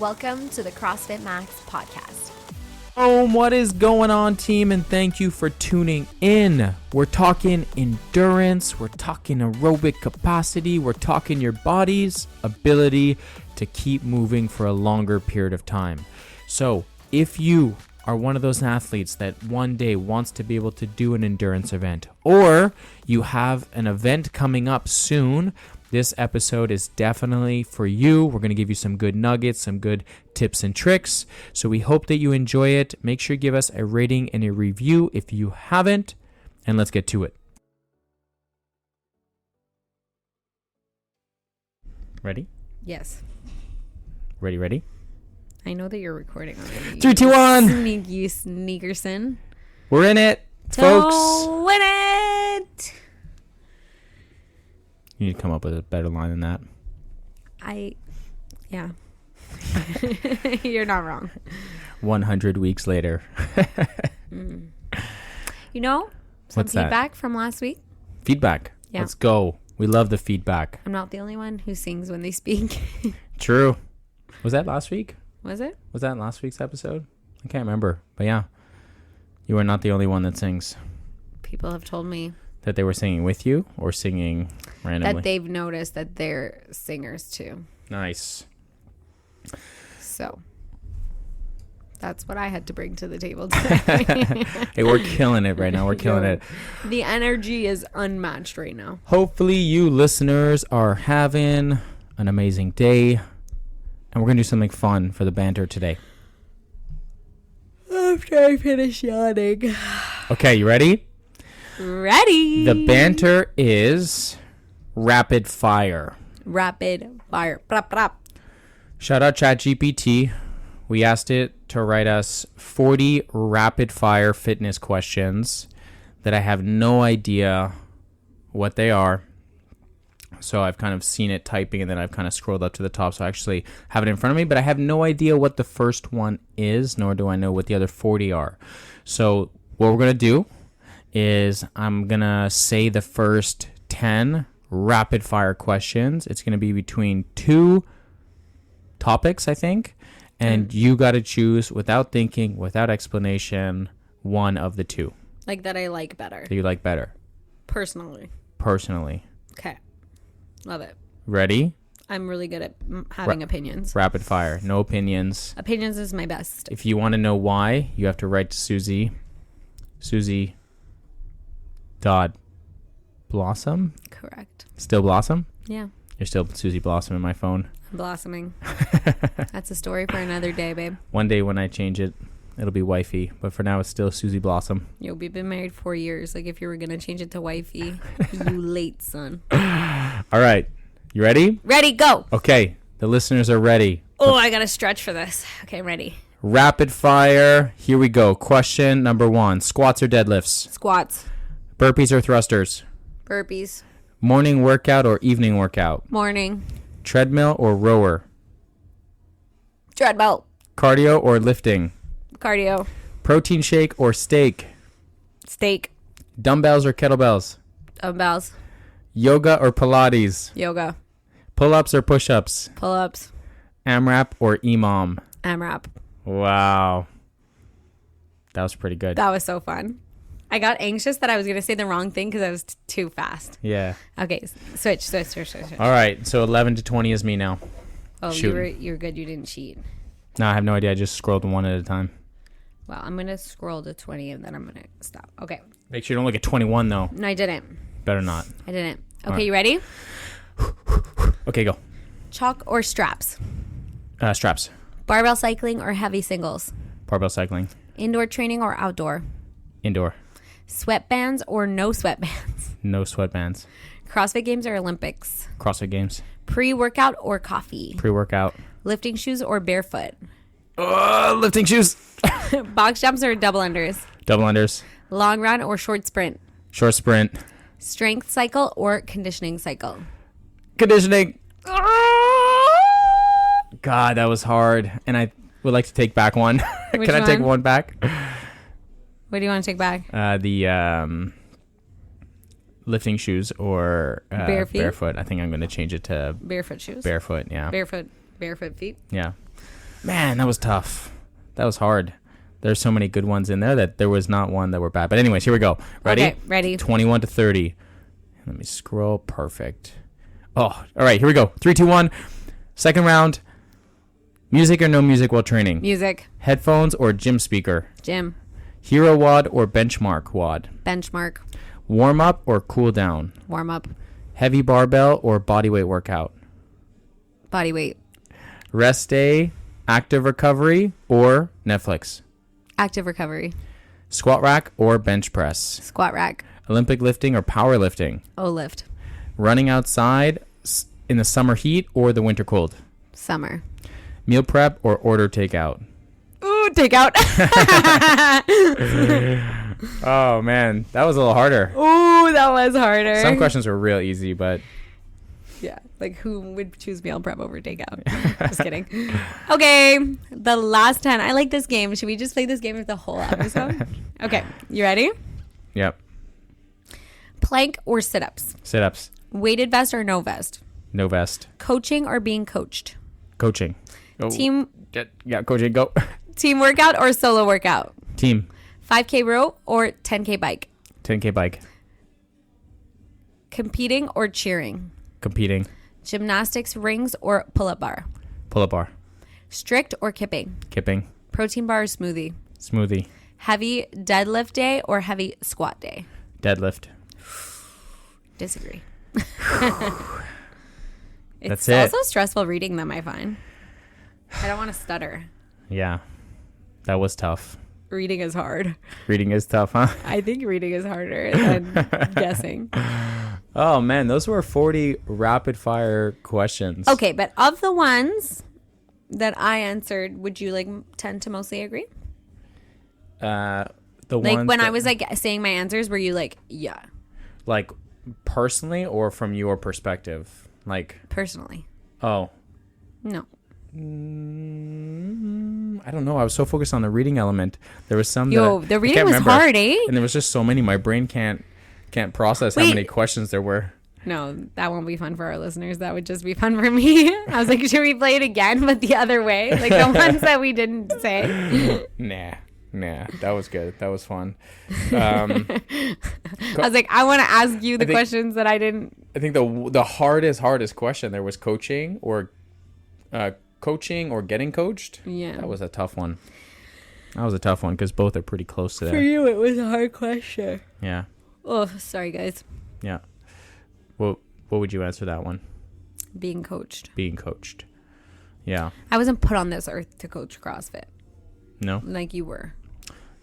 Welcome to the CrossFit Max podcast. What is going on, team? And thank you for tuning in. We're talking endurance, we're talking aerobic capacity, we're talking your body's ability to keep moving for a longer period of time. So if you are one of those athletes that one day wants to be able to do an endurance event, or you have an event coming up soon, this episode is definitely for you. We're going to give you some good nuggets, some good tips and tricks. So we hope that you enjoy it. Make sure you give us a rating and a review if you haven't, and let's get to it. Ready? Yes. Ready? I know that you're recording already. 3, 2, 1. Sneaky sneakerson. We're in it, folks. Win it. You need to come up with a better line than that. Yeah. You're not wrong. 100 weeks later. You know, some What's that? feedback from last week. Feedback. Yeah. Let's go. We love the feedback. I'm not the only one who sings when they speak. True. Was that last week? Was it? Was that last week's episode? I can't remember. But yeah, you are not the only one that sings. People have told me That they were singing with you or singing randomly? that they've noticed that they're singers too. Nice. So that's what I had to bring to the table today. Hey, we're killing it right now. We're killing it. The energy is unmatched right now. Hopefully you listeners are having an amazing day. And we're going to do something fun for the banter today. After I finish yawning. Okay, you ready? Ready. The banter is rapid fire. Rapid fire. Brap, brap. Shout out ChatGPT. We asked it to write us 40 rapid fire fitness questions that I have no idea what they are. So I've kind of seen it typing, and then I've kind of scrolled up to the top. So I actually have it in front of me, but I have no idea what the first one is, nor do I know what the other 40 are. So what we're going to do is I'm going to say the first 10 rapid fire questions. It's going to be between 2 topics, I think. And you got to choose, without thinking, without explanation, one of the 2 Like that I like better. that you like better. Personally. Okay. Love it. Ready? I'm really good at having opinions. Rapid fire. No opinions. Opinions is my best. If you want to know why, you have to write to Susie. Susie. Blossom? Correct. Still Blossom? Yeah. You're still Susie Blossom in my phone. I'm blossoming. That's a story for another day, babe. One day when I change it, it'll be wifey. But for now, it's still Susie Blossom. Yo, we've been married 4 years. Like, if you were going to change it to wifey, you late, son. All right. You ready? Ready, go. Okay. The listeners are ready. Oh, I got to stretch for this. Okay, ready. Rapid fire. Here we go. Question number 1. Squats or deadlifts? Squats. Burpees or thrusters? Burpees. Morning workout or evening workout? Morning. Treadmill or rower? Treadmill. Cardio or lifting? Cardio. Protein shake or steak? Steak. Dumbbells or kettlebells? Dumbbells. Yoga or Pilates? Yoga. Pull-ups or push-ups? Pull-ups. AMRAP or EMOM? AMRAP. Wow. That was pretty good. That was so fun. I got anxious that I was going to say the wrong thing because I was too fast. Yeah. Okay, switch. All right. So 11 to 20 is me now. Oh, Shoot. you were good. You didn't cheat. No, I have no idea. I just scrolled one at a time. Well, I'm going to scroll to 20 and then I'm going to stop. Okay. Make sure you don't look at 21, though. No, I didn't. Better not. I didn't. Okay, right. You ready? Okay, go. Chalk or straps? Straps. Barbell cycling or heavy singles? Barbell cycling. Indoor training or outdoor? Indoor. Sweatbands or no sweatbands? No sweatbands. CrossFit Games or Olympics? CrossFit Games. Pre-workout or coffee? Pre-workout. Lifting shoes or barefoot? Lifting shoes. Box jumps or double unders? Double unders. Long run or short sprint? Short sprint. Strength cycle or conditioning cycle? Conditioning. God, that was hard. And I would like to take back one. Which Can I take one back? What do you want to take back? The lifting shoes or Barefoot? barefoot. I think I'm going to change it to Barefoot shoes. barefoot. Yeah. Barefoot feet. Yeah. Man, that was tough. That was hard. There's so many good ones in there that there was not one that were bad. But anyways, here we go. Ready? Okay, ready. 21 to 30. Let me scroll. Perfect. Oh, all right. Here we go. 3, 2, 1. Second round. Music or no music while training? Music. Headphones or gym speaker? Gym. Hero WOD or benchmark WOD? Benchmark. Warm up or cool down? Warm up. Heavy barbell or bodyweight workout? Body weight. Rest day, active recovery, or Netflix? Active recovery. Squat rack or bench press? Squat rack. Olympic lifting or powerlifting? O-lift. Running outside in the summer heat or the winter cold? Summer. Meal prep or order takeout? Ooh, takeout. Oh, man. That was a little harder. Ooh, that was harder. Some questions were real easy, but... Yeah, like who would choose meal prep over takeout? Just kidding. Okay, the last 10. I like this game. Should we just play this game for the whole episode? Okay, you ready? Yep. Plank or sit-ups? Sit-ups. Weighted vest or no vest? No vest. Coaching or being coached? Coaching. Oh. Team Yeah, coaching, go. team workout or solo workout? Team. 5K row or 10K bike? 10K bike. Competing or cheering? Competing. Gymnastics rings or pull-up bar? Pull-up bar. Strict or kipping? Kipping. Protein bar or smoothie? Smoothie. Heavy deadlift day or heavy squat day? Deadlift. Disagree. That's It's it. also stressful reading them, I find. I don't want to stutter. Yeah. That was tough. Reading is hard. Reading is tough, huh? I think reading is harder than guessing. Oh, man. Those were 40 rapid fire questions. Okay, but of the ones that I answered, would you tend to mostly agree? The Like ones when that, I was saying my answers, were you like, yeah, like personally or from your perspective? Like, personally? oh. No. I don't know. I was so focused on the reading element. There was some that The I reading can't was remember. hard, eh? And there was just so many. My brain can't process how Wait. many questions there were. No, that won't be fun for our listeners. That would just be fun for me. I was like, should we play it again, but the other way? Like the ones that we didn't say. Nah. That was good. That was fun. I was like, I want to ask you the questions that I didn't. I think the hardest question there was coaching or getting coached. Yeah. That was a tough one. Because both are pretty close to For there. you, it was a hard question. Yeah. Oh, sorry, guys. Yeah. What would you answer that one? Being coached. Being coached. Yeah. I wasn't put on this earth to coach CrossFit No? like you were.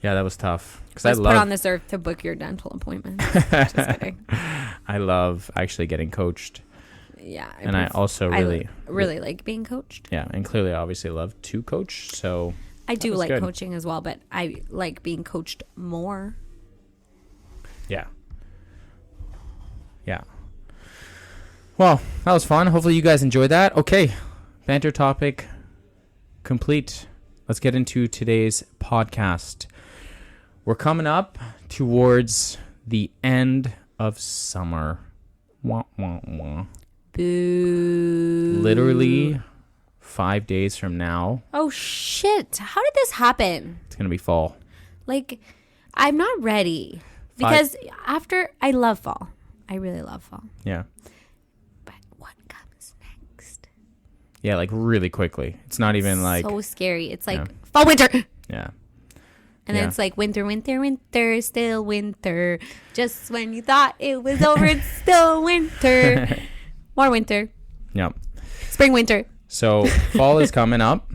Yeah, that was tough. Because I was put on this earth to book your dental appointment. Just kidding. I love actually getting coached. Yeah. I also really like being coached. Yeah, and clearly obviously love to coach. So I do was like good. coaching as well, but I like being coached more. yeah. Yeah. Well, that was fun. Hopefully you guys enjoyed that. Okay. Banter topic complete. Let's get into today's podcast. We're coming up towards the end of summer. Wah, wah, wah. Boo. Literally 5 days from now, Oh, shit. How did this happen? it's going to be fall. Like, I'm not ready. Because I love fall. I really love fall. Yeah. But what comes next? Yeah, like really quickly. It's not even like, so scary. It's like Yeah. fall, winter. yeah. And Yeah. then it's like winter, winter, winter, still winter. Just when you thought it was over, it's still winter. More winter. Yep. Spring, winter. So fall is coming up,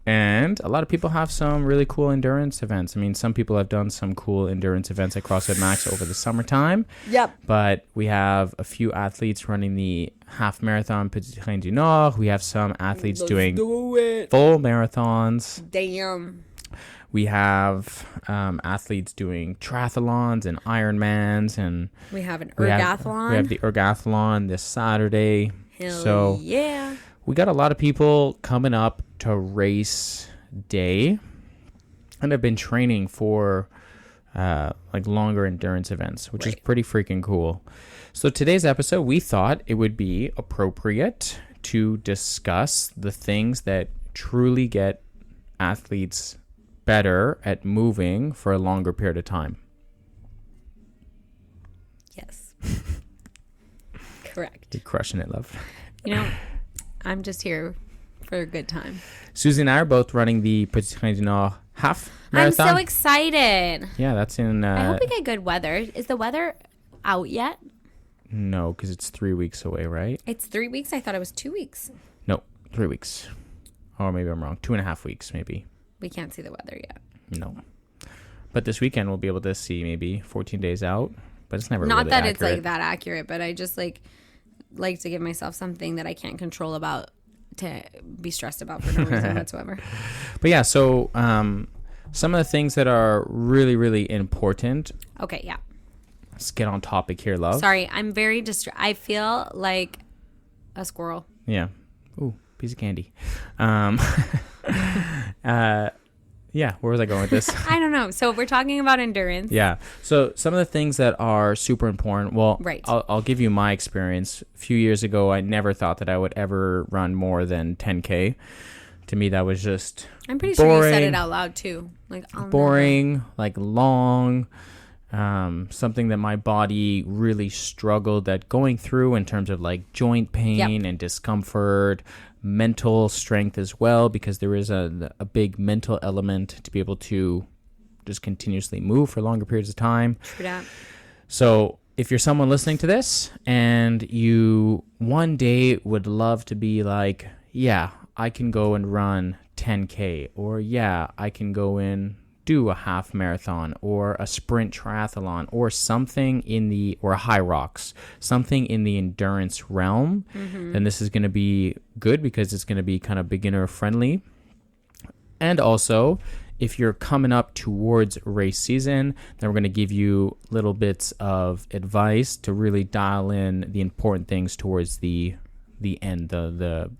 and a lot of people have some really cool endurance events. I mean, some people have done some cool endurance events at CrossFit Max over the summertime. Yep. But we have a few athletes running the half marathon Petit Train du Nord. We have some athletes doing full marathons. Damn. We have athletes doing triathlons and Ironmans, and We have an we ergathlon. have the ergathlon this Saturday. Hell So yeah. we got a lot of people coming up to race day, and have been training for like longer endurance events, which is pretty freaking cool. So today's episode, we thought it would be appropriate to discuss the things that truly get athletes better at moving for a longer period of time? Yes. Correct. You're crushing it, love. You know, I'm just here for a good time. Susie and I are both running the Petit Train du Nord half marathon. I'm so excited. Yeah, that's in... I hope we get good weather. Is the weather out yet? No, because it's 3 weeks away, right? It's 3 weeks? I thought it was 2 weeks. No, 3 weeks. Or maybe I'm wrong. 2.5 weeks, maybe. We can't see the weather yet. No. But this weekend we'll be able to see maybe 14 days out. But it's never Not really that accurate. it's like that accurate, but I just like to give myself something that I can't control about to be stressed about for no reason whatsoever. But yeah, so some of the things that are really, really important. Okay, yeah. Let's get on topic here, love. Sorry, I'm very I feel like a squirrel. Yeah. Ooh, piece of candy. Yeah, where was I going with this? I don't know. So we're talking about endurance. Yeah. So some of the things that are super important. Well, right. I'll give you my experience. A few years ago, I never thought that I would ever run more than 10K. To me, that was just I'm pretty boring, sure you said it out loud too. Like boring, like long. Something that my body really struggled at going through in terms of like joint pain and discomfort, mental strength as well, because there is a big mental element to be able to just continuously move for longer periods of time. True that. So if you're someone listening to this and you one day would love to be like, yeah, I can go and run 10K, or yeah, I can go and do a half marathon or a sprint triathlon or something or high rocks, something in the endurance realm, then this is going to be good because it's going to be kind of beginner friendly. And also, if you're coming up towards race season, then we're going to give you little bits of advice to really dial in the important things towards the end, the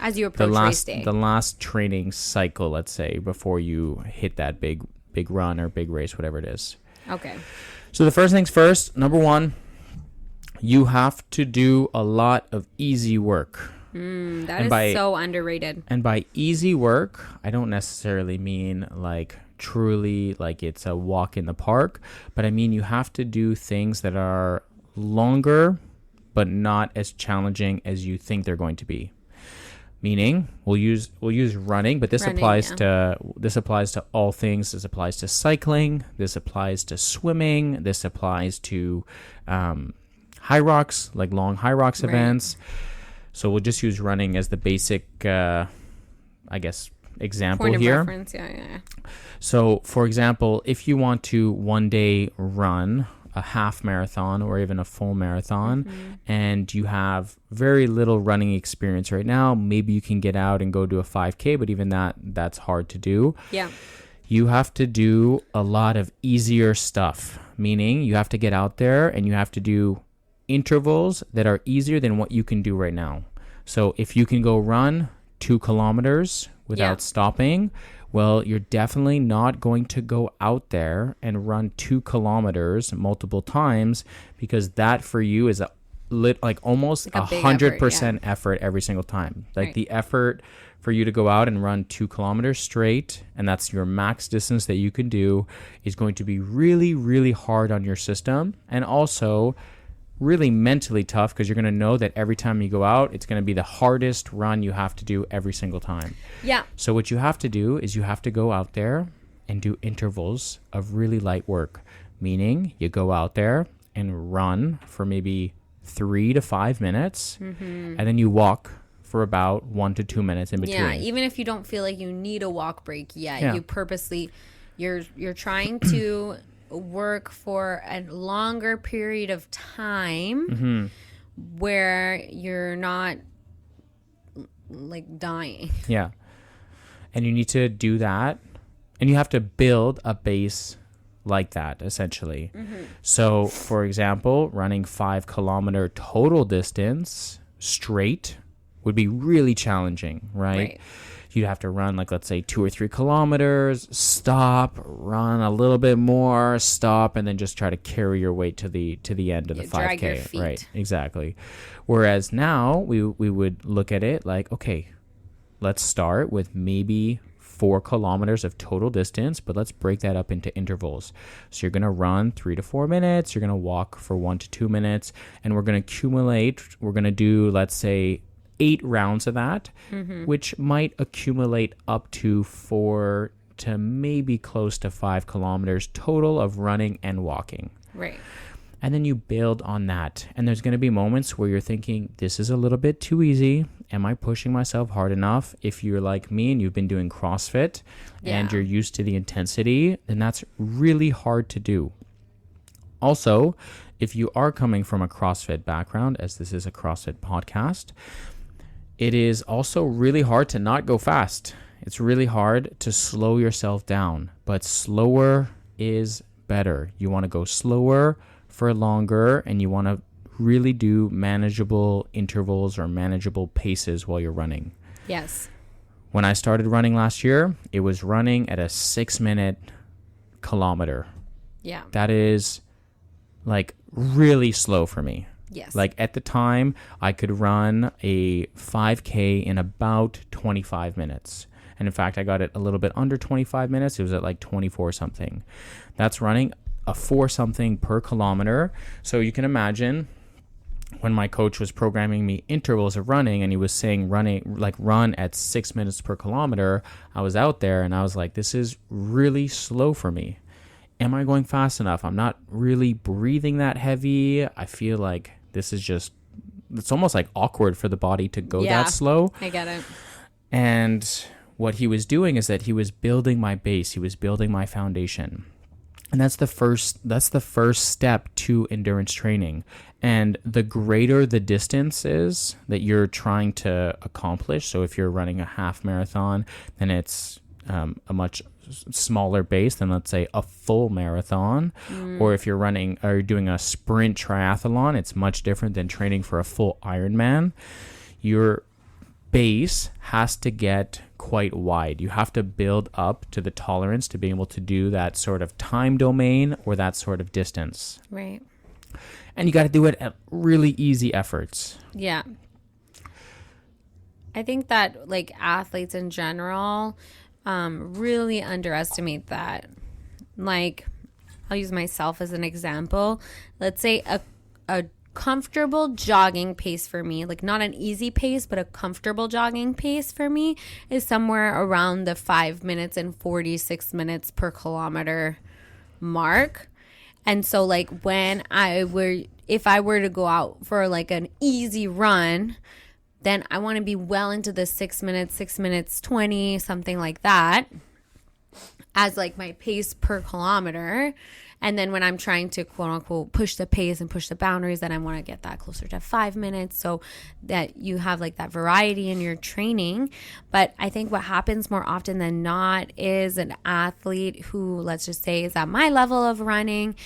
as you approach race day. The last training cycle, let's say, before you hit that big run or big race, whatever it is. Okay. So the first things first, number one, you have to do a lot of easy work. That is so underrated. And by easy work, I don't necessarily mean like truly like it's a walk in the park, but I mean you have to do things that are longer, but not as challenging as you think they're going to be. Meaning, we'll use running, but this applies to all things. This applies to cycling. This applies to swimming. This applies to high rocks, like long high rocks events. So we'll just use running as the basic, I guess, example point of here. Reference. Yeah. So, for example, if you want to one day run a half marathon or even a full marathon and you have very little running experience right now, maybe you can get out and go do a 5K, but even that's hard to do. Yeah. You have to do a lot of easier stuff, meaning you have to get out there and you have to do intervals that are easier than what you can do right now. So if you can go run 2 kilometers without stopping, well, you're definitely not going to go out there and run 2 kilometers multiple times, because that for you is almost 100% effort every single time. Like the effort for you to go out and run 2 kilometers straight, and that's your max distance that you can do, is going to be really, really hard on your system, and also really mentally tough, because you're going to know that every time you go out, it's going to be the hardest run you have to do every single time. Yeah. So what you have to do is you have to go out there and do intervals of really light work, meaning you go out there and run for maybe 3 to 5 minutes, and then you walk for about 1 to 2 minutes in between. Yeah, even if you don't feel like you need a walk break yet, you purposely, you're trying to work for a longer period of time where you're not like dying. Yeah. And you need to do that, and you have to build a base like that, essentially. So, for example, running 5 kilometer total distance straight would be really challenging, right? You'd have to run, like, let's say 2 or 3 kilometers, stop, run a little bit more, stop, and then just try to carry your weight to the end of the 5K. Drag your feet. Right, exactly. Whereas now we would look at it like, okay, let's start with maybe 4 kilometers of total distance, but let's break that up into intervals. So you're going to run 3 to 4 minutes. You're going to walk for 1 to 2 minutes, and we're going to accumulate. We're going to do, let's say, 8 rounds of that, which might accumulate up to 4 to maybe close to 5 kilometers total of running and walking. Right. And then you build on that. And there's going to be moments where you're thinking, this is a little bit too easy. Am I pushing myself hard enough? If you're like me and you've been doing CrossFit and you're used to the intensity, then that's really hard to do. Also, if you are coming from a CrossFit background, as this is a CrossFit podcast, it is also really hard to not go fast. It's really hard to slow yourself down, but slower is better. You want to go slower for longer, and you want to really do manageable intervals or manageable paces while you're running. Yes. When I started running last year, it was running at a 6-minute kilometer. Yeah. That is like really slow for me. Yes. Like at the time, I could run a 5K in about 25 minutes. And in fact, I got it a little bit under 25 minutes. It was at like 24 something. That's running a 4 something per kilometer. So you can imagine when my coach was programming me intervals of running and he was saying run at 6 minutes per kilometer, I was out there and I was like, this is really slow for me. Am I going fast enough? I'm not really breathing that heavy. I feel like this is just, it's almost like awkward for the body to go that slow. I get it. And what he was doing is that he was building my base. He was building my foundation. And that's the first step to endurance training. And the greater the distance is that you're trying to accomplish, so if you're running a half marathon, then it's a much smaller base than, let's say, a full marathon. Or if you're running or doing a sprint triathlon, it's much different than training for a full Ironman. Your base has to get quite wide. You have to build up to the tolerance to be able to do that sort of time domain or that sort of distance. Right. And you got to do it at really easy efforts. Yeah. I think that like athletes in general really underestimate that. Like, I'll use myself as an example. Let's say a comfortable jogging pace for me, like not an easy pace, but a comfortable jogging pace for me is somewhere around the 5 minutes and 46 minutes per kilometer mark. And so like if I were to go out for like an easy run, then I want to be well into the 6 minutes 20, something like that, as like my pace per kilometer. And then when I'm trying to quote unquote push the pace and push the boundaries, then I want to get that closer to 5 minutes so that you have like that variety in your training. But I think what happens more often than not is an athlete who, let's just say, is at my level of running,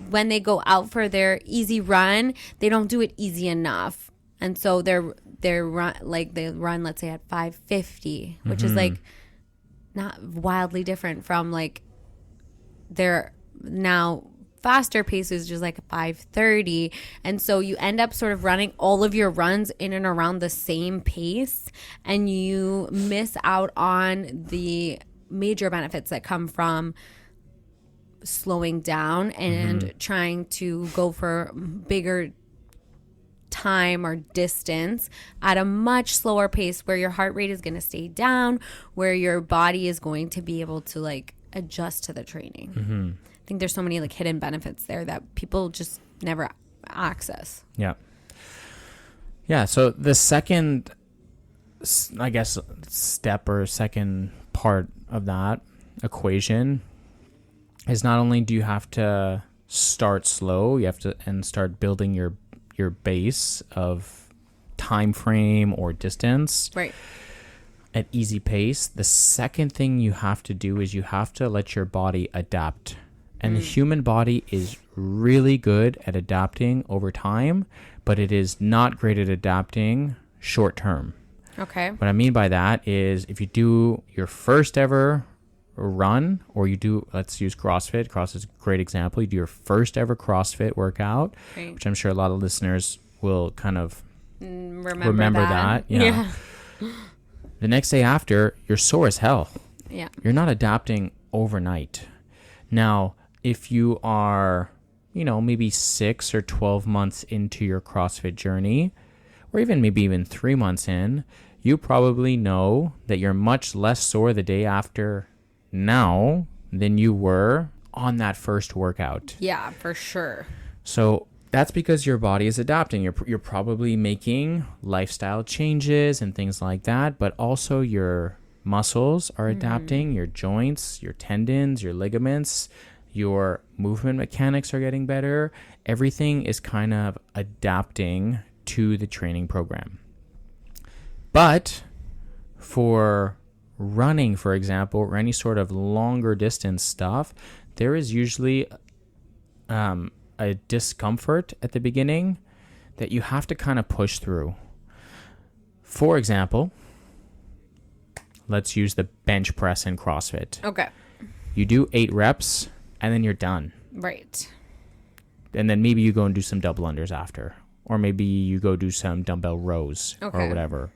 when they go out for their easy run, they don't do it easy enough. And so they run, let's say at 5:50, which is like not wildly different from like their now faster paces, just like 5:30. And so you end up sort of running all of your runs in and around the same pace, and you miss out on the major benefits that come from slowing down and trying to go for bigger time or distance at a much slower pace, where your heart rate is going to stay down, where your body is going to be able to like adjust to the training. I think there's so many like hidden benefits there that people just never access. Yeah. So the second, I guess, step or second part of that equation is not only do you have to start slow, you have to and start building your base of time frame or distance. Right. At easy pace. The second thing you have to do is you have to let your body adapt. And the human body is really good at adapting over time, but it is not great at adapting short term. Okay. What I mean by that is if you do your first ever run, or you do, let's use CrossFit. CrossFit's a great example. You do your first ever CrossFit workout, right, which I'm sure a lot of listeners will kind of remember that. Yeah. The next day after, you're sore as hell. Yeah. You're not adapting overnight. Now, if you are, maybe 6 or 12 months into your CrossFit journey, or maybe even 3 months in, you probably know that you're much less sore the day after now than you were on that first workout. Yeah, for sure. So that's because your body is adapting. You're probably making lifestyle changes and things like that, but also your muscles are adapting, your joints, your tendons, your ligaments, your movement mechanics are getting better. Everything is kind of adapting to the training program. But for running, for example, or any sort of longer distance stuff, there is usually a discomfort at the beginning that you have to kind of push through. For example, let's use the bench press in CrossFit. Okay. You do 8 reps and then you're done. Right. And then maybe you go and do some double unders after. Or maybe you go do some dumbbell rows or whatever.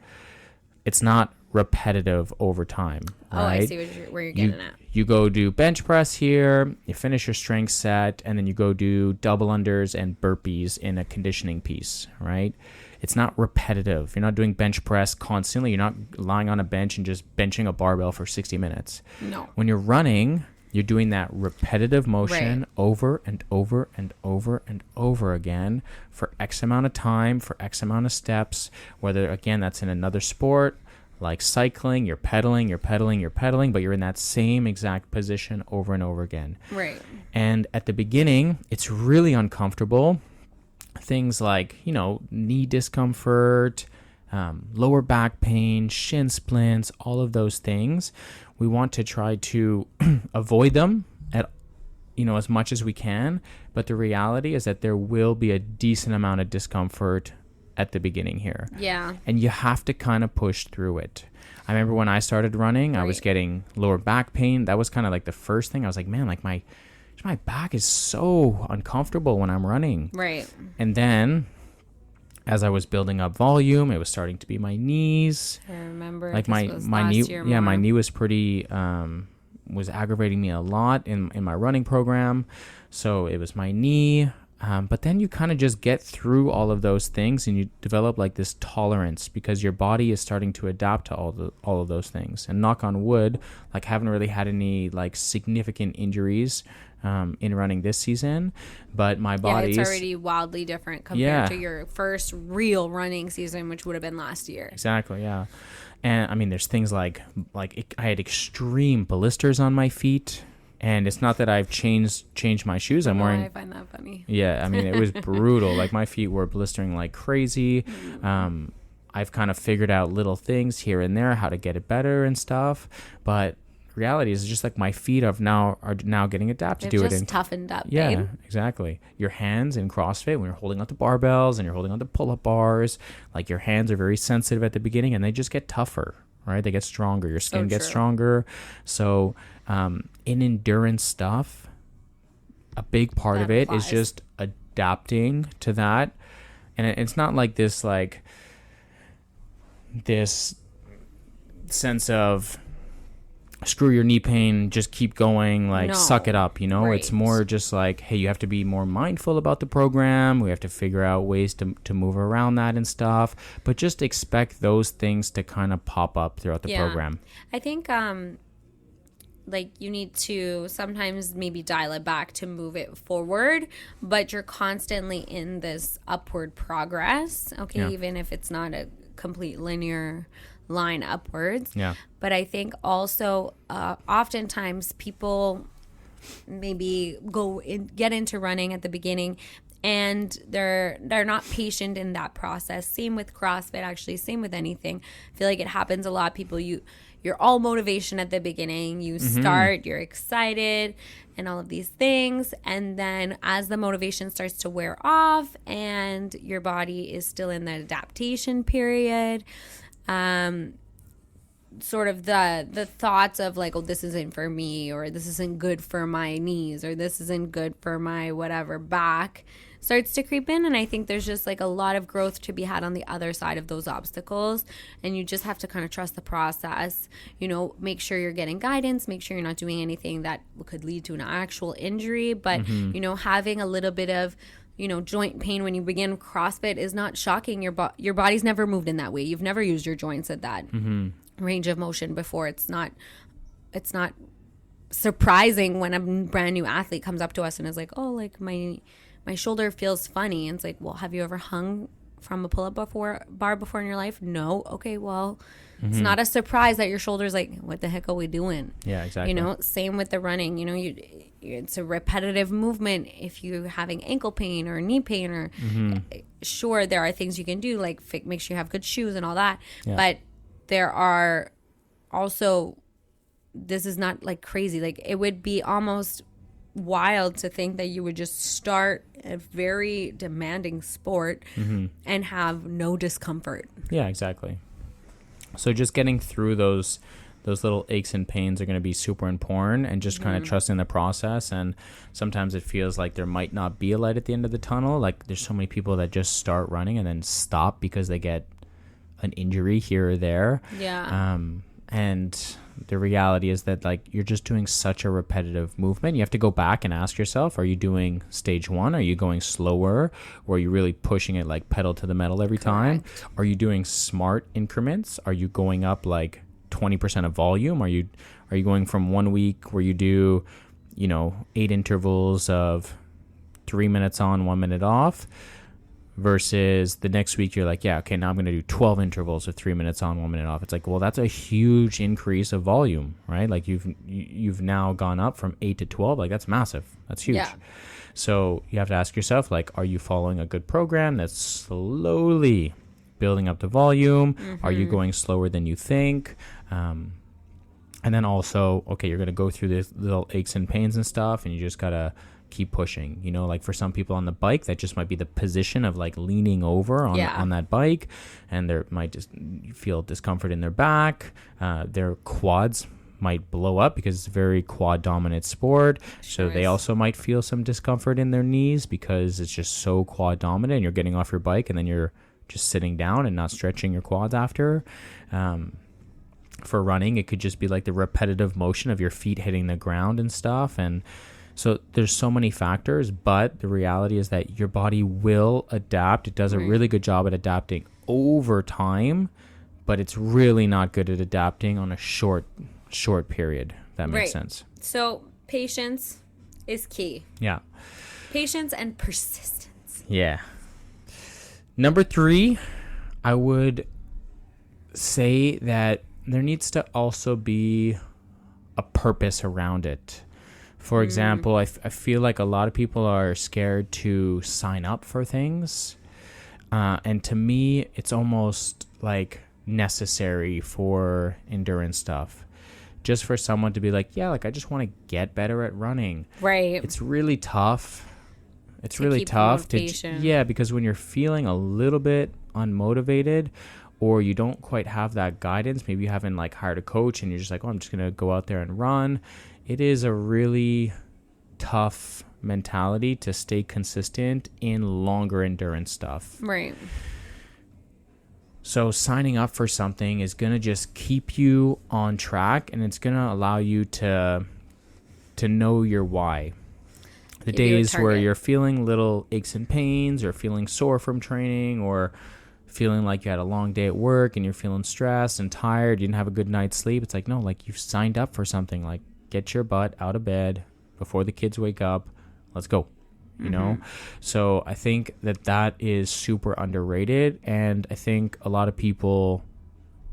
It's not repetitive over time. Right? I see where you're getting at. You go do bench press here, you finish your strength set, and then you go do double unders and burpees in a conditioning piece, right? It's not repetitive. You're not doing bench press constantly. You're not lying on a bench and just benching a barbell for 60 minutes. No. When you're running, you're doing that repetitive motion over and over and over and over again for X amount of time, for X amount of steps, whether, again, that's in another sport, like cycling, you're pedaling, but you're in that same exact position over and over again. Right. And at the beginning, it's really uncomfortable. Things like, knee discomfort, lower back pain, shin splints, all of those things. We want to try to avoid them as much as we can. But the reality is that there will be a decent amount of discomfort at the beginning here. Yeah. And you have to kind of push through it. I remember when I started running, I was getting lower back pain. That was kind of like the first thing. I was like, man, like my back is so uncomfortable when I'm running. Right. And then as I was building up volume, it was starting to be my knees. I remember like my knee. Yeah, my knee was pretty was aggravating me a lot in my running program. So it was my knee. But then you kind of just get through all of those things and you develop like this tolerance because your body is starting to adapt to all of those things. And knock on wood, like haven't really had any like significant injuries in running this season, but my body's... Yeah, it's already wildly different compared to your first real running season, which would have been last year. Exactly, yeah. And I mean, there's things like I had extreme blisters on my feet. And it's not that I've changed my shoes. I'm wearing... I find that funny. Yeah, I mean, it was brutal. Like, my feet were blistering like crazy. I've kind of figured out little things here and there, how to get it better and stuff. But reality is just like my feet are now getting adapted to it. Just toughened up, yeah, babe. Exactly. Your hands in CrossFit, when you're holding onto barbells and you're holding onto pull-up bars, like your hands are very sensitive at the beginning and they just get tougher. Right? They get stronger. Your skin gets stronger. So in endurance stuff, a big part of it is just adapting to that. And it's not like this sense of screw your knee pain, just keep going, suck it up, Right. It's more just like, hey, you have to be more mindful about the program. We have to figure out ways to move around that and stuff. But just expect those things to kind of pop up throughout the program. I think you need to sometimes maybe dial it back to move it forward, but you're constantly in this upward progress, even if it's not a complete linear line upwards. Yeah. But I think also oftentimes people maybe get into running at the beginning and they're not patient in that process. Same with CrossFit, actually, same with anything. I feel like it happens a lot. People, you're all motivation at the beginning. You start, you're excited and all of these things. And then as the motivation starts to wear off and your body is still in the adaptation period, sort of the thoughts of like, oh, this isn't for me, or this isn't good for my knees, or this isn't good for my whatever back starts to creep in. And I think there's just like a lot of growth to be had on the other side of those obstacles, and you just have to kind of trust the process, you know, make sure you're getting guidance, make sure you're not doing anything that could lead to an actual injury, but you know, having a little bit of, you know, joint pain when you begin CrossFit is not shocking. Your body's never moved in that way. You've never used your joints at that range of motion before. It's not surprising when a brand new athlete comes up to us and is like, oh, like my shoulder feels funny. And it's like, well, have you ever hung from a pull-up bar before in your life? No. Okay, well, it's not a surprise that your shoulder's like, what the heck are we doing? Yeah, exactly. You know, same with the running. You know, it's a repetitive movement. If you're having ankle pain or knee pain, or sure, there are things you can do, like make sure you have good shoes and all that. Yeah. But there are also, this is not like crazy. Like, it would be almost wild to think that you would just start a very demanding sport and have no discomfort. Yeah, exactly. So just getting through those little aches and pains are going to be super important, and just kind of trusting the process. And sometimes it feels like there might not be a light at the end of the tunnel. Like, there's so many people that just start running and then stop because they get an injury here or there. Yeah. And the reality is that, like, you're just doing such a repetitive movement. You have to go back and ask yourself, are you doing stage one? Are you going slower? Or are you really pushing it like pedal to the metal every time? Are you doing smart increments? Are you going up like 20% of volume? Are you going from 1 week where you do, you know, 8 intervals of 3 minutes on, 1 minute off, versus the next week you're like, yeah, okay, now I'm going to do 12 intervals of 3 minutes on, 1 minute off. It's like, well, that's a huge increase of volume, right? Like, you've now gone up from 8 to 12. Like, that's massive. That's huge. Yeah. So you have to ask yourself, like, are you following a good program that's slowly building up the volume? Are you going slower than you think? And then also, okay, you're going to go through this little aches and pains and stuff, and you just got to keep pushing. You know, like for some people on the bike, that just might be the position of like leaning over on that bike, and they might just feel discomfort in their back. Their quads might blow up because it's a very quad dominant sport. So they also might feel some discomfort in their knees because it's just so quad dominant, and you're getting off your bike and then you're just sitting down and not stretching your quads after. For running, it could just be like the repetitive motion of your feet hitting the ground and stuff. And so there's so many factors, but the reality is that your body will adapt. It does a really good job at adapting over time, but it's really not good at adapting on a short period. That makes sense. So patience is key. Yeah. Patience and persistence. Yeah. Number 3, I would say that there needs to also be a purpose around it. For example, I feel like a lot of people are scared to sign up for things. And to me, it's almost like necessary for endurance stuff. Just for someone to be like, yeah, like I just want to get better at running. Right. It's really tough. It's really tough because when you're feeling a little bit unmotivated, or you don't quite have that guidance, maybe you haven't like hired a coach and you're just like, oh, I'm just going to go out there and run. It is a really tough mentality to stay consistent in longer endurance stuff. Right. So signing up for something is going to just keep you on track, and it's going to allow you to know your why. The days where you're feeling little aches and pains, or feeling sore from training, or feeling like you had a long day at work and you're feeling stressed and tired, you didn't have a good night's sleep. It's like, no, like you've signed up for something. Like, get your butt out of bed before the kids wake up. Let's go. You know? So I think that is super underrated. And I think a lot of people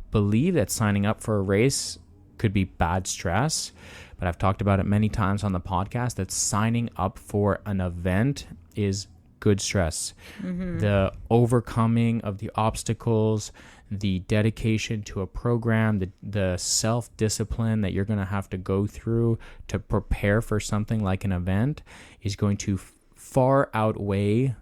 believe that signing up for a race could be bad stress. But I've talked about it many times on the podcast that signing up for an event is good stress. The overcoming of the obstacles, the dedication to a program, the self-discipline that you're going to have to go through to prepare for something like an event is going to far outweigh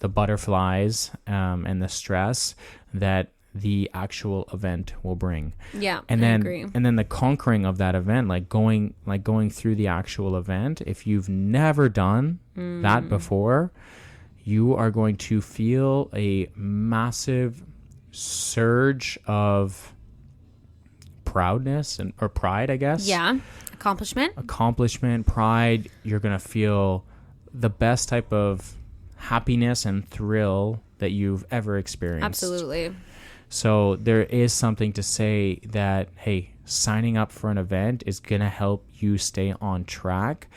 the butterflies and the stress that the actual event will bring. Yeah, and I then agree. And then the conquering of that event, like going through the actual event, if you've never done that before, you are going to feel a massive surge of proudness or pride, I guess. Yeah. Accomplishment, pride. You're going to feel the best type of happiness and thrill that you've ever experienced. Absolutely. So there is something to say that, hey, signing up for an event is going to help you stay on track,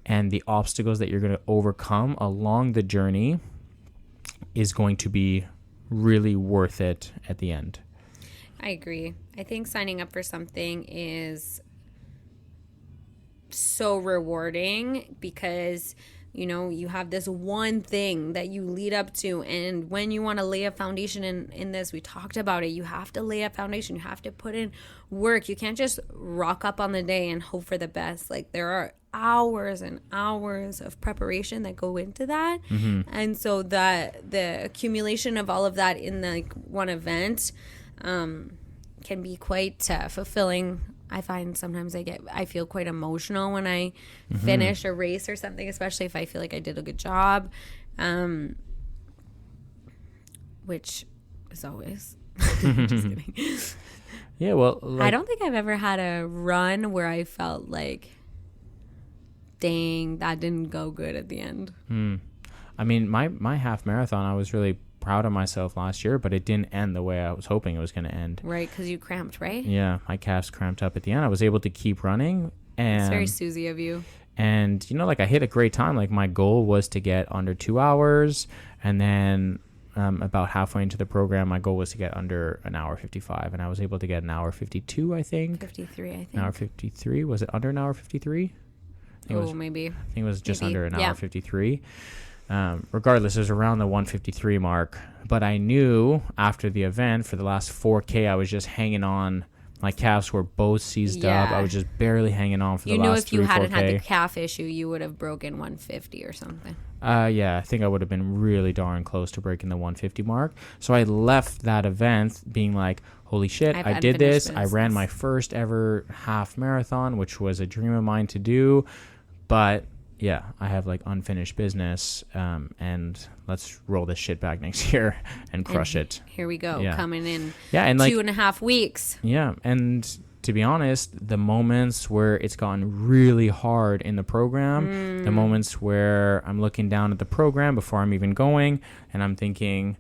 and the obstacles that you're going to overcome along the journey is going to be really worth it at the end. I agree. I think signing up for something is so rewarding because, you know, you have this one thing that you lead up to. And when you want to lay a foundation in this, we talked about it. You have to lay a foundation. You have to put in work. You can't just rock up on the day and hope for the best. Like, there are hours and hours of preparation that go into that. And so that the accumulation of all of that in like one event can be quite fulfilling. I find sometimes I feel quite emotional when I finish a race or something, especially if I feel like I did a good job, which is always. Just kidding. Yeah, well, I don't think I've ever had a run where I felt like, dang, that didn't go good at the end. I mean, my half marathon, I was really proud of myself last year, but it didn't end the way I was hoping it was going to end. Right, because you cramped, right? Yeah, my calves cramped up at the end. I was able to keep running. And it's very Susie of you. And, you know, like I hit a great time. Like my goal was to get under 2 hours. And then about halfway into the program, my goal was to get under an hour 55. And I was able to get an hour 52, I think. 53, I think. An hour 53. Was it under an hour 53? Maybe. I think it was just under an hour 53. Regardless, it was around the 153 mark. But I knew after the event, for the last 4K, I was just hanging on. My calves were both seized up. I was just barely hanging on for the last 3-4K. You knew if you hadn't had the calf issue, you would have broken 150 or something. Yeah, I think I would have been really darn close to breaking the 150 mark. So I left that event being like, holy shit, I did this. I ran my first ever half marathon, which was a dream of mine to do. But yeah, I have like unfinished business, and let's roll this shit back next year and crush it. Here we go, coming in and 2.5 weeks. Yeah, and to be honest, the moments where it's gotten really hard in the program, the moments where I'm looking down at the program before I'm even going, and I'm thinking,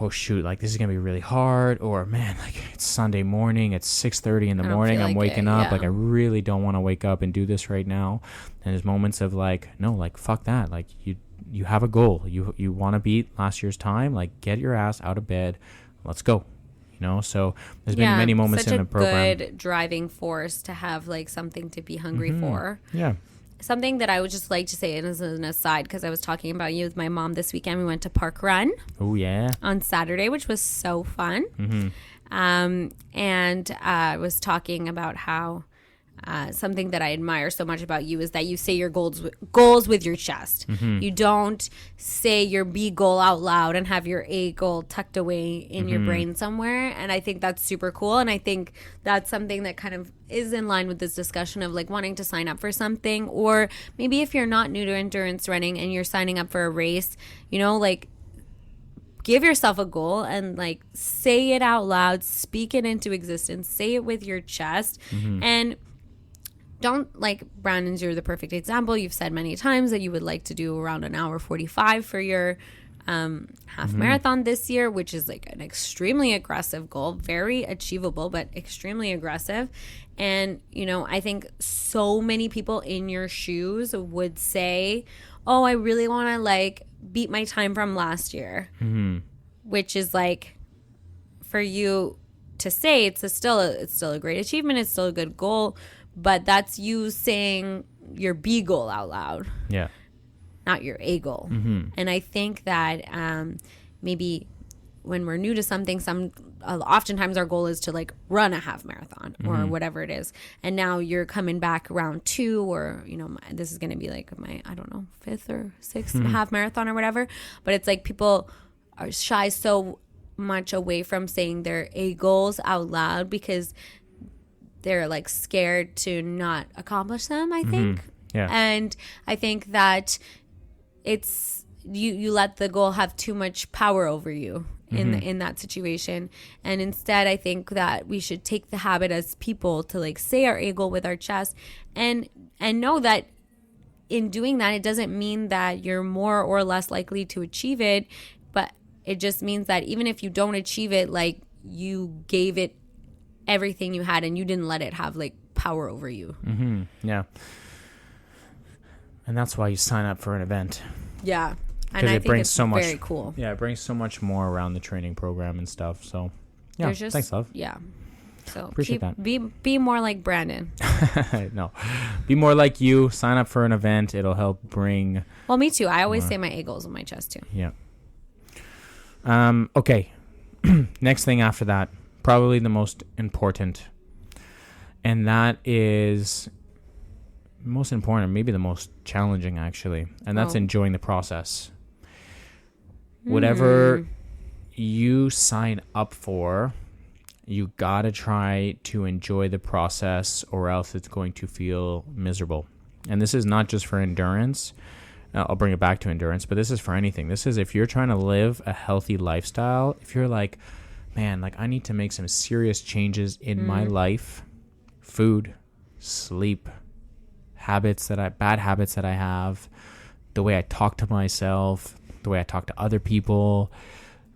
oh shoot, like this is gonna be really hard, or man, like it's Sunday morning, it's 6:30 in the morning, I'm waking up, like I really don't want to wake up and do this right now. And there's moments of like, no, like fuck that, like you have a goal, you want to beat last year's time, like get your ass out of bed, let's go, you know. So there's been many moments in the program. Such a good driving force to have like something to be hungry for. Yeah. Something that I would just like to say, and as an aside, because I was talking about you with my mom this weekend. We went to Park Run. Oh, yeah. On Saturday, which was so fun. And I was talking about how something that I admire so much about you is that you say your goals with your chest. You don't say your B goal out loud and have your A goal tucked away in your brain somewhere. And I think that's super cool. And I think that's something that kind of is in line with this discussion of like wanting to sign up for something, or maybe if you're not new to endurance running and you're signing up for a race, you know, like give yourself a goal and like say it out loud, speak it into existence, say it with your chest. And don't, like, Brandon's, you're the perfect example. You've said many times that you would like to do around an hour 45 for your half marathon this year, which is like an extremely aggressive goal, very achievable, but extremely aggressive. And, you know, I think so many people in your shoes would say, oh, I really want to like beat my time from last year, which is like, for you to say, it's still a great achievement. It's still a good goal. But that's you saying your B goal out loud. Yeah. Not your A goal. And I think that maybe when we're new to something, oftentimes our goal is to like run a half marathon or whatever it is. And now you're coming back around 2, or, you know, this is going to be like my, I don't know, 5th or 6th half marathon or whatever. But it's like people are shy so much away from saying their A goals out loud because they're like scared to not accomplish them, I think. Yeah. And I think that it's you let the goal have too much power over you in that situation. And instead, I think that we should take the habit as people to like say our A goal with our chest and know that in doing that, it doesn't mean that you're more or less likely to achieve it, but it just means that even if you don't achieve it, like you gave it everything you had and you didn't let it have like power over you. Yeah. And that's why you sign up for an event. Yeah. And I think it's very cool. Yeah, it brings so much more around the training program and stuff. So, yeah, thanks, love. Yeah. So appreciate that. Be more like Brandon. No, be more like you. Sign up for an event. It'll help bring. Well, me too. I always say my A goals on my chest too. Yeah. Okay. Next thing after that, probably the most important, and that is most important, maybe the most challenging actually, and that's enjoying the process. Whatever you sign up for, you gotta try to enjoy the process or else it's going to feel miserable. And this is not just for endurance. I'll bring it back to endurance, but this is for anything. This is if you're trying to live a healthy lifestyle, if you're like, man, like I need to make some serious changes in my life, food, sleep, bad habits that I have, the way I talk to myself, the way I talk to other people,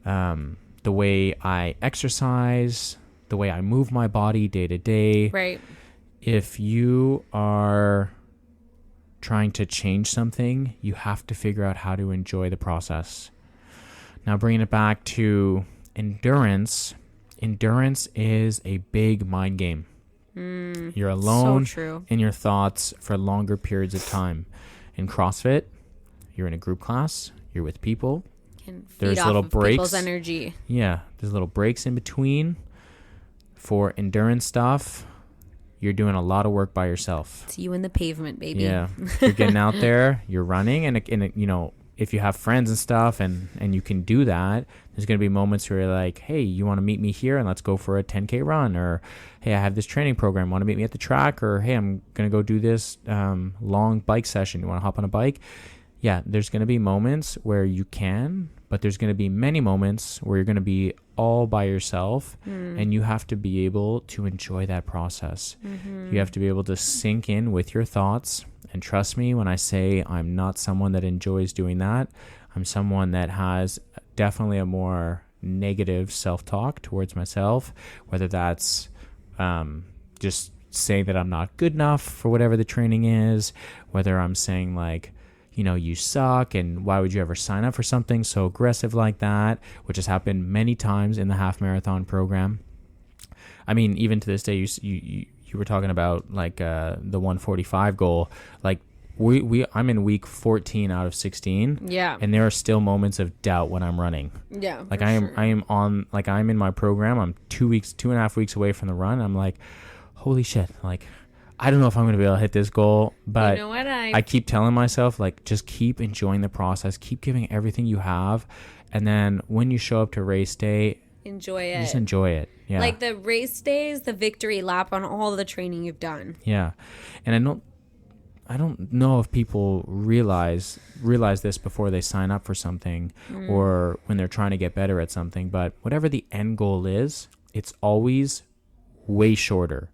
the way I exercise, the way I move my body day to day. Right. If you are trying to change something, you have to figure out how to enjoy the process. Now, bringing it back to endurance is a big mind game. You're alone in your thoughts for longer periods of time. In CrossFit, you're in a group class, you're with people. There's little breaks. People's energy. Yeah, there's little breaks in between. For endurance stuff, you're doing a lot of work by yourself. It's you in the pavement, baby. Yeah, you're getting out there, you're running, and you know, if you have friends and stuff, and you can do that, there's going to be moments where you're like, hey, you want to meet me here and let's go for a 10K run, or hey, I have this training program, want to meet me at the track, or hey, I'm going to go do this long bike session, you want to hop on a bike? Yeah, there's going to be moments where you can, but there's going to be many moments where you're going to be all by yourself, and you have to be able to enjoy that process. You have to be able to sink in with your thoughts. And trust me when I say I'm not someone that enjoys doing that. I'm someone that has definitely a more negative self-talk towards myself, whether that's just saying that I'm not good enough for whatever the training is, whether I'm saying like, you know, you suck, and why would you ever sign up for something so aggressive like that, which has happened many times in the half marathon program. I mean, even to this day, you were talking about like the 145 goal. Like I'm in week 14 out of 16. Yeah. And there are still moments of doubt when I'm running. Yeah. Like I'm in my program. I'm 2.5 weeks away from the run. I'm like, holy shit. Like, I don't know if I'm going to be able to hit this goal, but you know what? I keep telling myself, like, just keep enjoying the process, keep giving everything you have, and then when you show up to race day, enjoy it. Just enjoy it. Yeah. Like the race day is the victory lap on all the training you've done. Yeah. And I don't know if people realize this before they sign up for something or when they're trying to get better at something, but whatever the end goal is, it's always way shorter.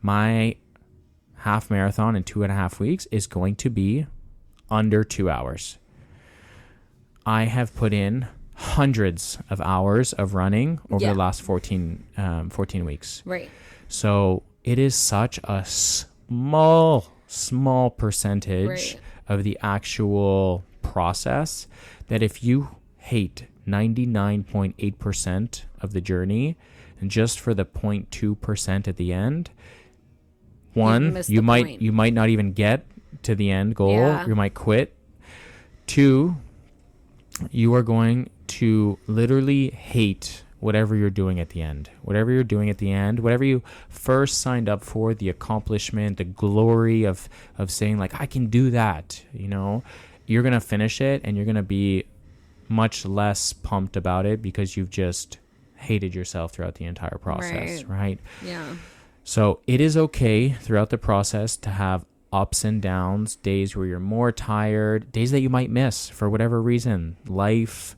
My half marathon in 2.5 weeks is going to be under 2 hours. I have put in hundreds of hours of running over the last 14 weeks. Right. So it is such a small percentage of the actual process that if you hate 99.8% of the journey and just for the 0.2% at the end, one, you might not even get to the end goal. Yeah. You might quit. 2, you are going to literally hate whatever you're doing at the end. Whatever you're doing at the end, whatever you first signed up for, the accomplishment, the glory of saying like, I can do that, you know, you're going to finish it and you're going to be much less pumped about it because you've just hated yourself throughout the entire process, right? Yeah. So it is okay throughout the process to have ups and downs, days where you're more tired, days that you might miss for whatever reason. Life,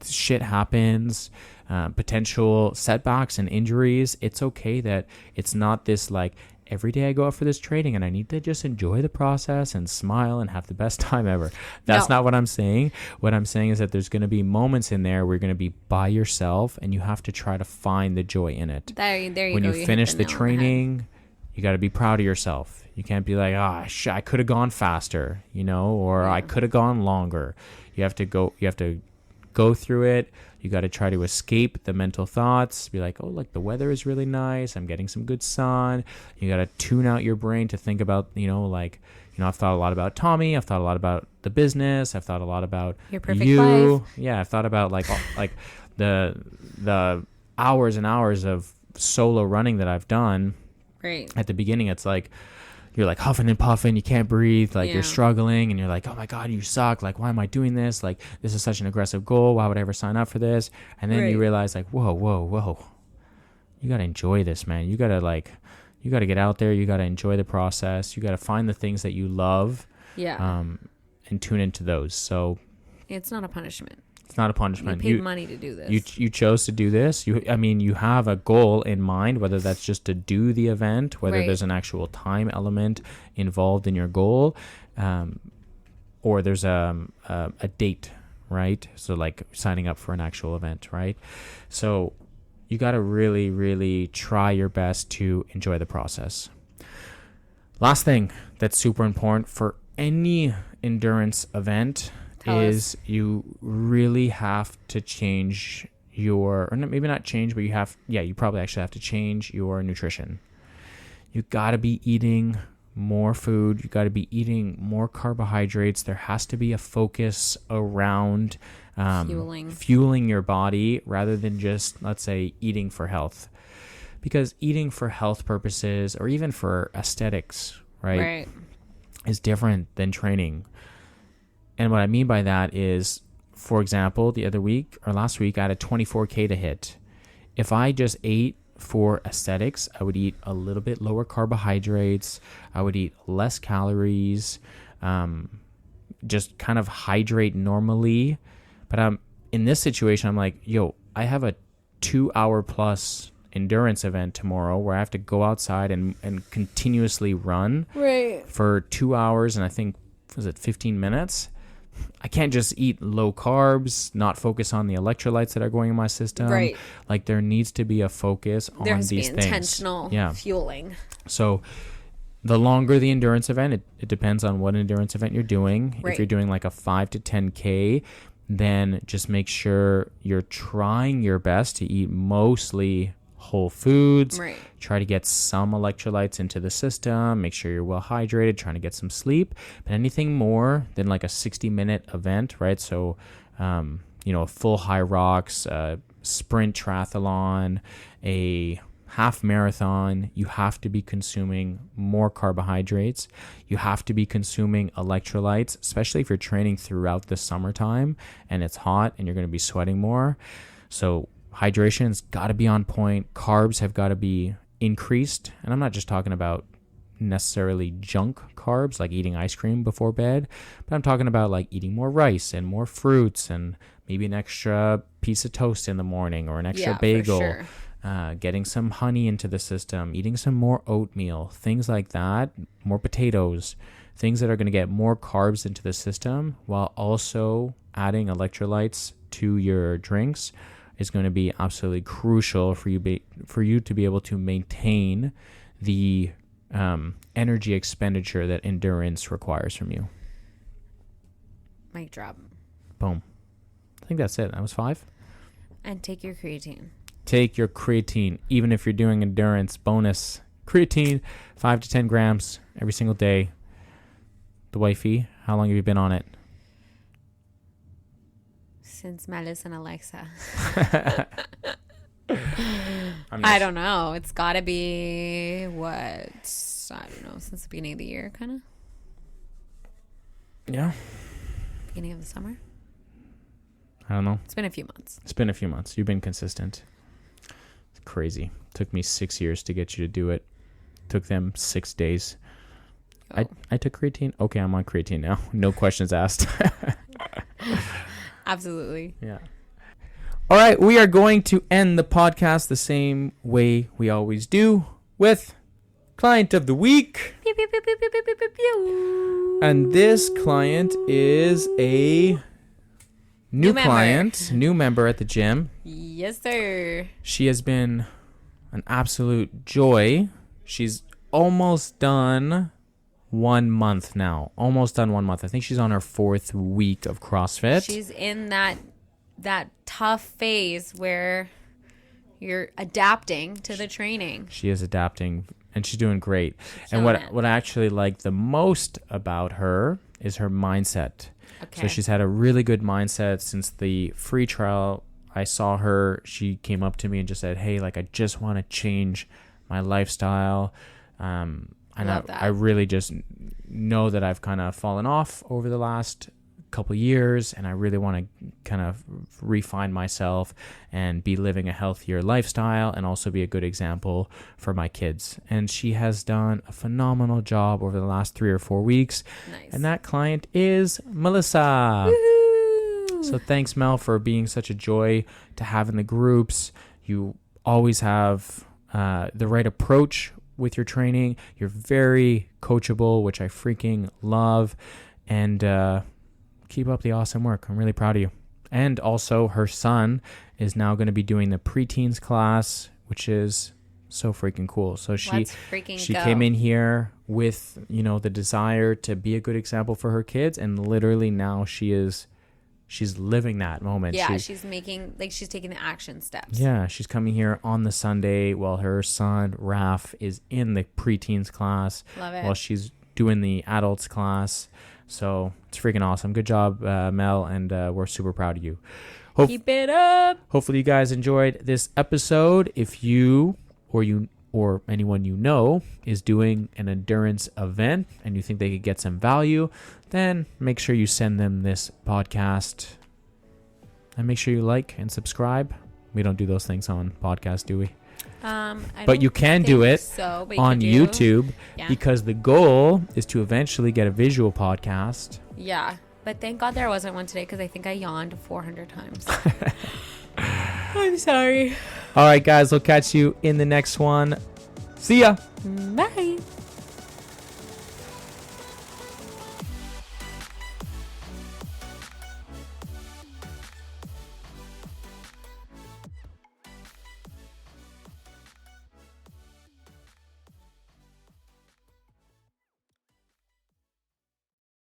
shit happens, potential setbacks and injuries. It's okay that it's not this like every day I go out for this training and I need to just enjoy the process and smile and have the best time ever. That's not what I'm saying. What I'm saying is that there's going to be moments in there where you're going to be by yourself and you have to try to find the joy in it. There you when go. you finish the training, you got to be proud of yourself. You can't be like, I could have gone faster, or I could have gone longer. You have to go through it. You got to try to escape the mental thoughts. Be like, oh, like the weather is really nice. I'm getting some good sun. You got to tune out your brain to think about, I've thought a lot about Tommy. I've thought a lot about the business. I've thought a lot about your perfect life. Yeah, I've thought about like the hours and hours of solo running that I've done. Right. At the beginning, it's like you're like huffing and puffing, you can't breathe, like you're struggling, and you're like, oh my God, you suck. Like, why am I doing this? Like, this is such an aggressive goal. Why would I ever sign up for this? And then you realize like, whoa. You got to enjoy this, man. You got to get out there. You got to enjoy the process. You got to find the things that you love. Yeah. And tune into those. So it's not a punishment. It's not a punishment. You paid money to do this. You chose to do this. You have a goal in mind, whether that's just to do the event, whether there's an actual time element involved in your goal, or there's a date, right? So like signing up for an actual event, right? So you got to really, really try your best to enjoy the process. Last thing that's super important for any endurance event is you really have to change or maybe not change, but you probably actually have to change your nutrition. You got to be eating more food. You got to be eating more carbohydrates. There has to be a focus around fueling your body rather than just, let's say, eating for health. Because eating for health purposes or even for aesthetics, right, is different than training. And what I mean by that is, for example, last week, I had a 24K to hit. If I just ate for aesthetics, I would eat a little bit lower carbohydrates. I would eat less calories, just kind of hydrate normally. But in this situation, I'm like, I have a 2-hour plus endurance event tomorrow where I have to go outside and continuously run for 2 hours and I think, was it 15 minutes? I can't just eat low carbs, not focus on the electrolytes that are going in my system. Right. Like there needs to be a focus on these things. There has to be intentional fueling. So the longer the endurance event, it depends on what endurance event you're doing. Right. If you're doing like a 5 to 10K, then just make sure you're trying your best to eat mostly whole foods. Right. Try to get some electrolytes into the system. Make sure you're well hydrated, trying to get some sleep. But anything more than like a 60-minute event, right? So, a full high rocks, a sprint triathlon, a half marathon, you have to be consuming more carbohydrates. You have to be consuming electrolytes, especially if you're training throughout the summertime and it's hot and you're going to be sweating more. So hydration's got to be on point. Carbs have got to be increased. And I'm not just talking about necessarily junk carbs like eating ice cream before bed, but I'm talking about like eating more rice and more fruits and maybe an extra piece of toast in the morning or an extra bagel. For sure. Getting some honey into the system, eating some more oatmeal, things like that, more potatoes, things that are going to get more carbs into the system while also adding electrolytes to your drinks is going to be absolutely crucial for you to be able to maintain the energy expenditure that endurance requires from you. Mic drop. Boom. I think that's it. That was 5. And take your creatine. Take your creatine, even if you're doing endurance. Bonus creatine, 5 to 10 grams every single day. The wifey, how long have you been on it? Since Melis and Alexa. I don't know. It's got to be since the beginning of the year, kind of. Yeah. Beginning of the summer. I don't know. It's been a few months. It's been a few months. You've been consistent. It's crazy. Took me 6 years to get you to do it. Took them 6 days. Oh. I took creatine. Okay, I'm on creatine now. No questions asked. Absolutely. Yeah. All right, we are going to end the podcast the same way we always do with Client of the Week. Pew, pew, pew, pew, pew, pew, pew, pew. And this client is a new client, new member at the gym. Yes, sir. She has been an absolute joy. She's almost done 1 month now. Almost done 1 month. I think she's on her 4th week of CrossFit. She's in that tough phase where you're adapting to the training. She is adapting, and she's doing great. And what I actually like the most about her is her mindset. Okay. So she's had a really good mindset since the free trial. I saw her. She came up to me and just said, "Hey, like, I just want to change my lifestyle." And I really just know that I've kind of fallen off over the last couple years, and I really want to kind of refine myself and be living a healthier lifestyle and also be a good example for my kids. And she has done a phenomenal job over the last 3 or 4 weeks. Nice. And that client is Melissa. Woohoo! So thanks, Mel, for being such a joy to have in the groups. You always have the right approach with your training. You're very coachable, which I freaking love. And keep up the awesome work. I'm really proud of you. And also, her son is now going to be doing the preteens class, which is so freaking cool. So she came in here with, the desire to be a good example for her kids, and literally now she's living that moment. Yeah, she's taking the action steps. Yeah, she's coming here on the Sunday while her son Raf is in the preteens class. Love it. While she's doing the adults class. So it's freaking awesome. Good job, Mel, and we're super proud of you. Keep it up. Hopefully you guys enjoyed this episode. If you or anyone you know is doing an endurance event and you think they could get some value, then make sure you send them this podcast. And make sure you like and subscribe. We don't do those things on podcasts, do we? But you can do it on YouTube, because the goal is to eventually get a visual podcast. Yeah, but thank God there wasn't one today, because I think I yawned 400 times. I'm sorry. All right, guys, we'll catch you in the next one. See ya. Bye.